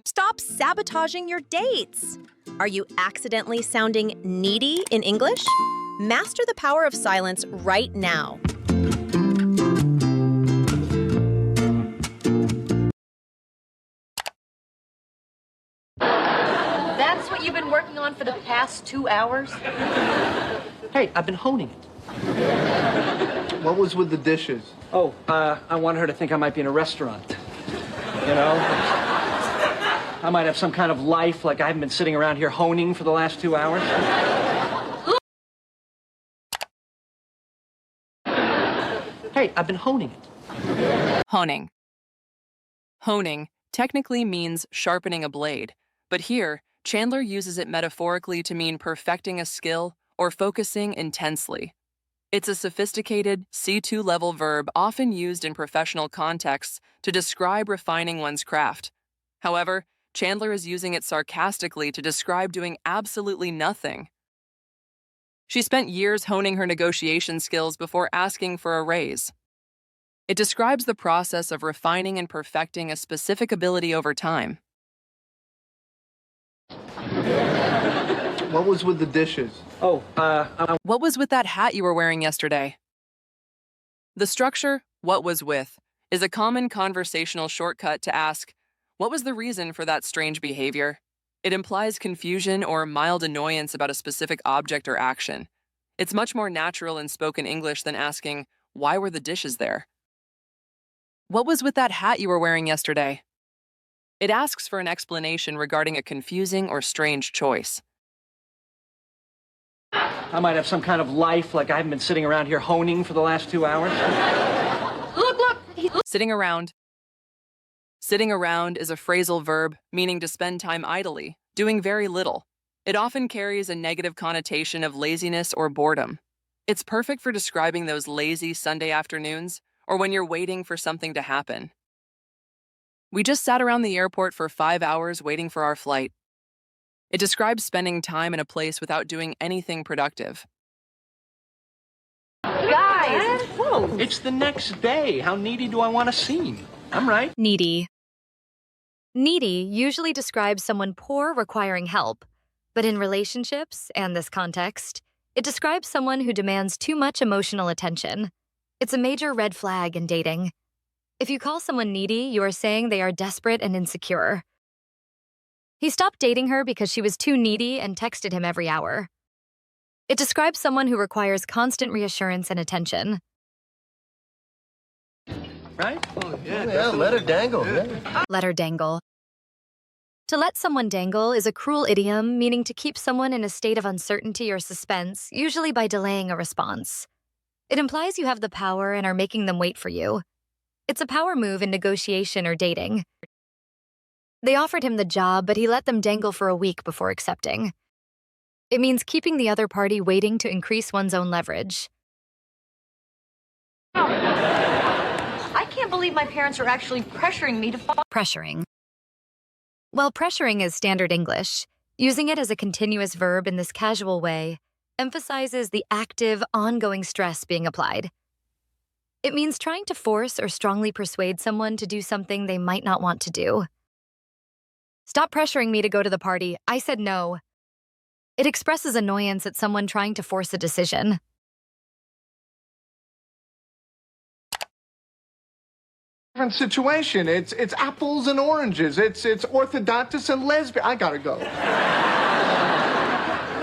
Stop sabotaging your dates. Are you accidentally sounding needy in English? Master the power of silence right now. That's what you've been working on for the past 2 hours? Hey, I've been honing it. What was with the dishes? Oh, I want her to think I might be in a restaurant. You know? I might have some kind of life, like I haven't been sitting around here honing for the last 2 hours. Hey, I've been honing it. Honing. Honing technically means sharpening a blade, but here, Chandler uses it metaphorically to mean perfecting a skill or focusing intensely. It's a sophisticated C2 level verb often used in professional contexts to describe refining one's craft. However, Chandler is using it sarcastically to describe doing absolutely nothing. She spent years honing her negotiation skills before asking for a raise. It describes the process of refining and perfecting a specific ability over time. What was with the dishes? Oh, What was with that hat you were wearing yesterday? The structure, what was with, is a common conversational shortcut to ask, what was the reason for that strange behavior? It implies confusion or mild annoyance about a specific object or action. It's much more natural in spoken English than asking, why were the dishes there? What was with that hat you were wearing yesterday? It asks for an explanation regarding a confusing or strange choice. I might have some kind of life, like I haven't been sitting around here honing for the last 2 hours. Look! Sitting around. Sitting around is a phrasal verb meaning to spend time idly, doing very little. It often carries a negative connotation of laziness or boredom. It's perfect for describing those lazy Sunday afternoons or when you're waiting for something to happen. We just sat around the airport for 5 hours waiting for our flight. It describes spending time in a place without doing anything productive. Guys! Whoa! It's the next day. How needy do I want to seem? I'm right. Needy. Needy usually describes someone poor requiring help, but in relationships and this context, it describes someone who demands too much emotional attention. It's a major red flag in dating. If you call someone needy, you are saying they are desperate and insecure. He stopped dating her because she was too needy and texted him every hour. It describes someone who requires constant reassurance and attention. Right? Oh, yeah, let her dangle. Yeah. Let her dangle. To let someone dangle is a cruel idiom meaning to keep someone in a state of uncertainty or suspense, usually by delaying a response. It implies you have the power and are making them wait for you. It's a power move in negotiation or dating. They offered him the job, but he let them dangle for a week before accepting. It means keeping the other party waiting to increase one's own leverage. I can't believe my parents are actually pressuring me to follow. Pressuring. Well, pressuring is standard English. Using it as a continuous verb in this casual way emphasizes the active, ongoing stress being applied. It means trying to force or strongly persuade someone to do something they might not want to do. Stop pressuring me to go to the party. I said no. It expresses annoyance at someone trying to force a decision. Different situation. It's apples and oranges. It's orthodontist and lesbian. I gotta go. Where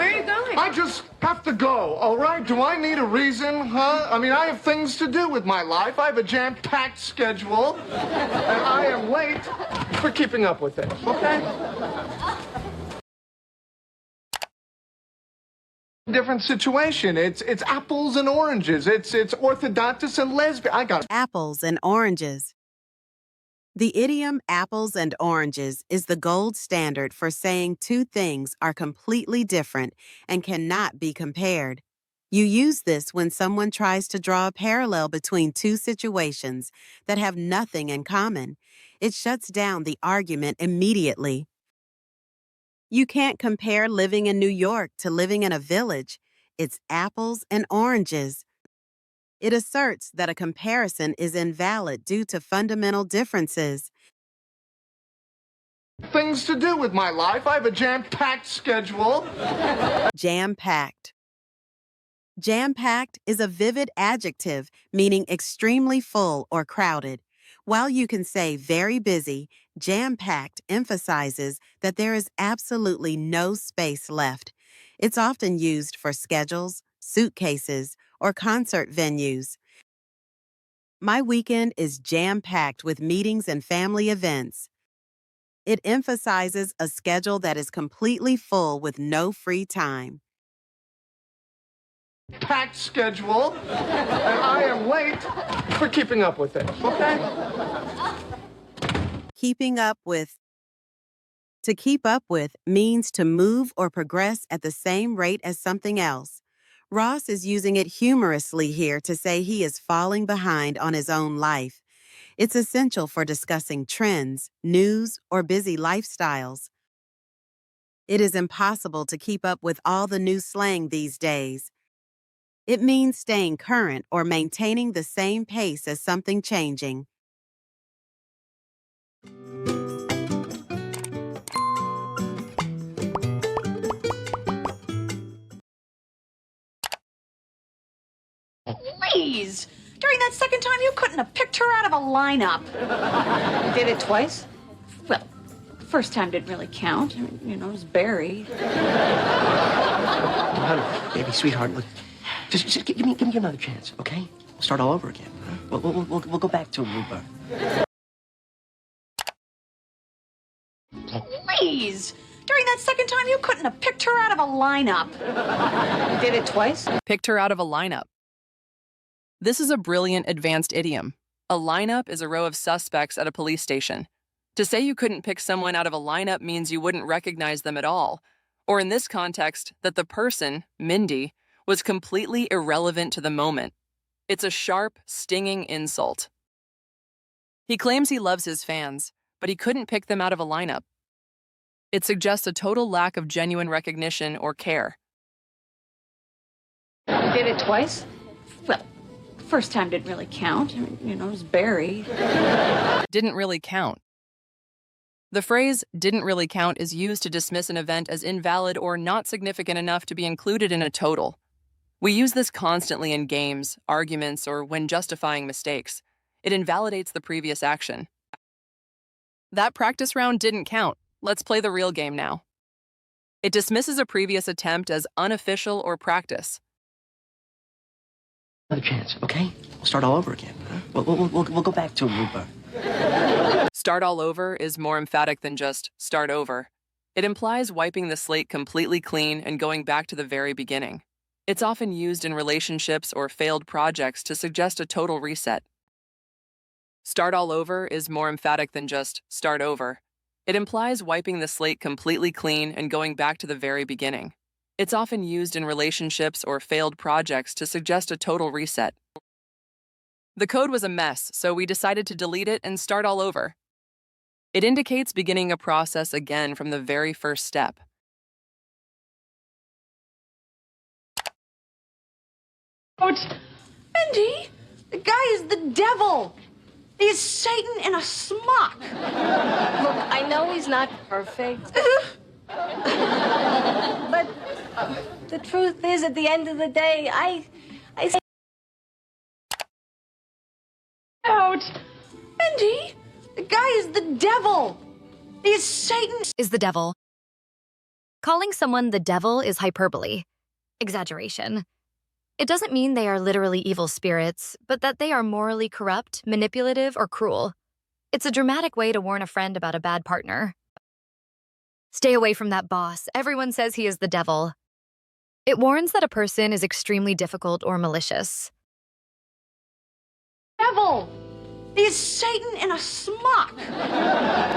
are you going? I just have to go, all right? Do I need a reason, huh? I mean, I have things to do with my life. I have a jam-packed schedule, and I am late for keeping up with it, okay? Different situation. It's apples and oranges. It's orthodontist and lesbian. I got Apples and oranges. The idiom apples and oranges is the gold standard for saying two things are completely different and cannot be compared. You use this when someone tries to draw a parallel between two situations that have nothing in common. It shuts down the argument immediately. You can't compare living in New York to living in a village. It's apples and oranges. It asserts that a comparison is invalid due to fundamental differences. things to do with my life. I have a jam-packed schedule. Jam-packed. Jam-packed is a vivid adjective meaning extremely full or crowded. While you can say very busy, jam-packed emphasizes that there is absolutely no space left. It's often used for schedules, suitcases, or concert venues. My weekend is jam-packed with meetings and family events. It emphasizes a schedule that is completely full with no free time. Packed schedule, and I am late for keeping up with it, okay? Keeping up with. To keep up with means to move or progress at the same rate as something else. Ross is using it humorously here to say he is falling behind on his own life. It's essential for discussing trends, news, or busy lifestyles. It is impossible to keep up with all the new slang these days. It means staying current or maintaining the same pace as something changing. Please! During that second time, you couldn't have picked her out of a lineup. Did it twice? Well, the first time didn't really count. I mean, you know, it was Barry. Honey, baby, sweetheart, look. Just give me another chance, okay? We'll start all over again. Huh? We'll go back to Aruba. Please! During that second time, you couldn't have picked her out of a lineup. Did it twice? Picked her out of a lineup. This is a brilliant advanced idiom. A lineup is a row of suspects at a police station. To say you couldn't pick someone out of a lineup means you wouldn't recognize them at all. Or in this context, that the person, Mindy, was completely irrelevant to the moment. It's a sharp, stinging insult. He claims he loves his fans, but he couldn't pick them out of a lineup. It suggests a total lack of genuine recognition or care. Did it twice? Well, the first time didn't really count. I mean, you know, it was Barry. Didn't really count. The phrase didn't really count is used to dismiss an event as invalid or not significant enough to be included in a total. We use this constantly in games, arguments, or when justifying mistakes. It invalidates the previous action. That practice round didn't count. Let's play the real game now. It dismisses a previous attempt as unofficial or practice. Another chance, okay? We'll start all over again. Huh? We'll go back to Aruba. Start all over is more emphatic than just start over. It implies wiping the slate completely clean and going back to the very beginning. It's often used in relationships or failed projects to suggest a total reset. Start all over is more emphatic than just start over. It implies wiping the slate completely clean and going back to the very beginning. It's often used in relationships or failed projects to suggest a total reset. The code was a mess, so we decided to delete it and start all over. It indicates beginning a process again from the very first step. Mindy, the guy is the devil. He is Satan in a smock. Look, I know he's not perfect. But the truth is, at the end of the day, I say... Ouch. Mindy, the guy is the devil. He is Satan. Is the devil. Calling someone the devil is hyperbole, exaggeration. It doesn't mean they are literally evil spirits, but that they are morally corrupt, manipulative, or cruel. It's a dramatic way to warn a friend about a bad partner. Stay away from that boss. Everyone says he is the devil. It warns that a person is extremely difficult or malicious. Devil. He is Satan in a smock.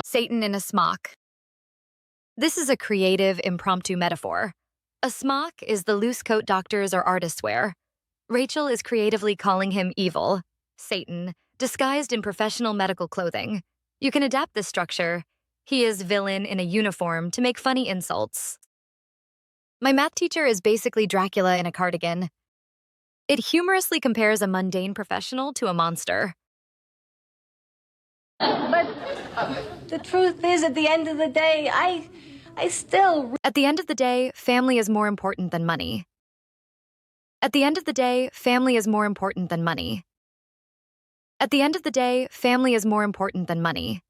Satan in a smock. This is a creative, impromptu metaphor. A smock is the loose coat doctors or artists wear. Rachel is creatively calling him evil, Satan, disguised in professional medical clothing. You can adapt this structure. He is villain in a uniform to make funny insults. My math teacher is basically Dracula in a cardigan. It humorously compares a mundane professional to a monster. But the truth is, at the end of the day, I still. At the end of the day, family is more important than money. At the end of the day, family is more important than money. At the end of the day, family is more important than money.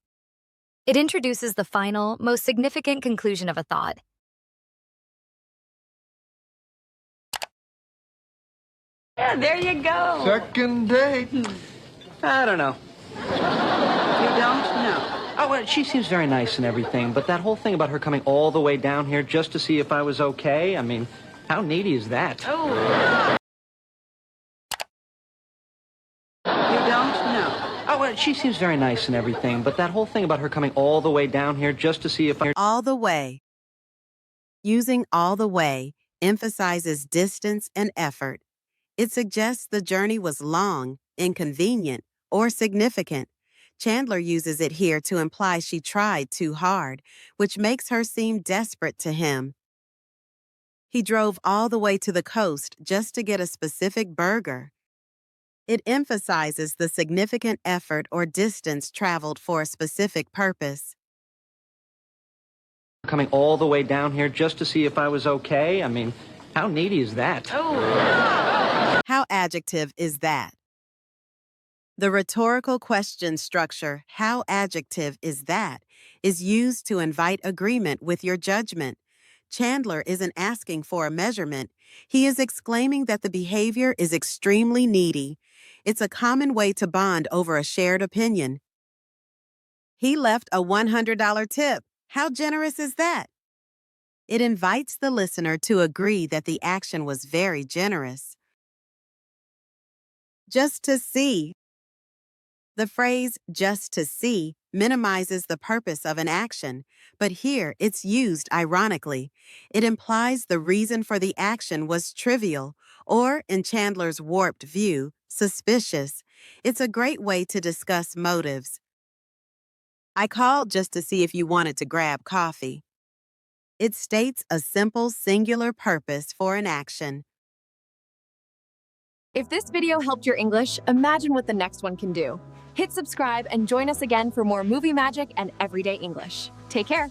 It introduces the final, most significant conclusion of a thought. Yeah, there you go. Second date. I don't know. You don't know. Oh, well, she seems very nice and everything, but that whole thing about her coming all the way down here just to see if I was okay, I mean, how needy is that? Oh. You don't know. Oh, well, she seems very nice and everything, but that whole thing about her coming all the way down here just to see if I... All the way. Using all the way emphasizes distance and effort. It suggests the journey was long, inconvenient, or significant. Chandler uses it here to imply she tried too hard, which makes her seem desperate to him. He drove all the way to the coast just to get a specific burger. It emphasizes the significant effort or distance traveled for a specific purpose. Coming all the way down here just to see if I was okay, I mean, how needy is that? Oh. How adjective is that? The rhetorical question structure, how adjective is that, is used to invite agreement with your judgment. Chandler isn't asking for a measurement. He is exclaiming that the behavior is extremely needy. It's a common way to bond over a shared opinion. He left a $100 tip. How generous is that? It invites the listener to agree that the action was very generous. Just to see. The phrase just to see minimizes the purpose of an action, but here it's used ironically. It implies the reason for the action was trivial, or, in Chandler's warped view, suspicious. It's a great way to discuss motives. I called just to see if you wanted to grab coffee. It states a simple singular purpose for an action. If this video helped your English, imagine what the next one can do. Hit subscribe and join us again for more movie magic and everyday English. Take care.